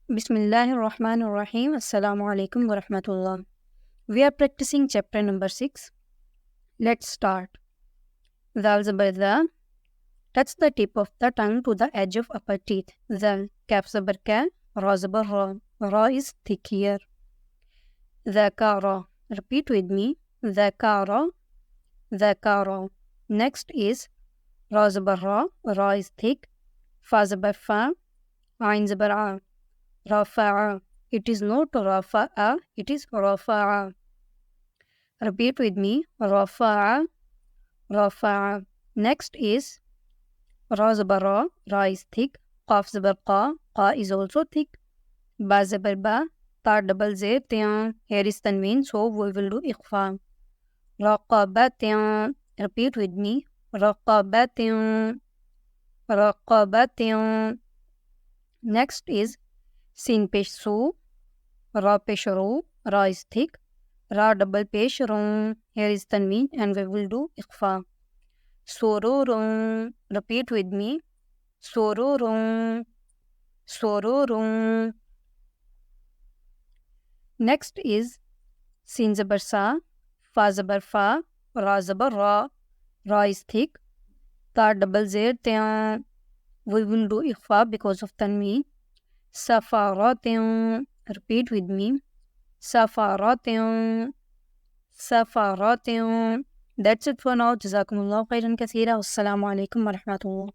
Bismillahirrahmanirrahim. Assalamu-alaikum wa rahmatullah. We are practicing chapter number 6. Let's start. Zal zabar za. Touch the tip of the tongue to the edge of upper teeth. Zal. Kaf zabar ka. Ra zabar ra. Ra is thick here. Zakara. Repeat with me. Zakara. Zakara. Next is Ra zabar ra. Ra is thick. Fa zabar fa. Ain zabar a. Rafa'a. It is not rafa'a, it is rafa'a. Repeat with me. Rafa'a. Rafa'a. Next is Ra zabar ra. Ra is thick. Qaf zabar qa. Qa is also thick. Ba zabar ba. Ta double z. Tiyan. Here is tanween, so we will do ikhfa. Raqabatiyan. Repeat with me. Raqabatiyan. Raqabatiyan. Next is Sin pesh su, ra pesh ru, ra is thick, ra double pesh run, here is tanween and we will do ikhfa. Sororun, repeat with me. Sororun, sororun. Next is sin zabar sa, fa zabar fa, ra zabar ra, ra is thick, ta double z, tiyan. We will do ikhfa because of tanween. Safaratin. Repeat with me. Safaratin. Safaratin. That's it for now. Jazakumullah khairan kaseera. Assalamu alaikum wa rahmatullah.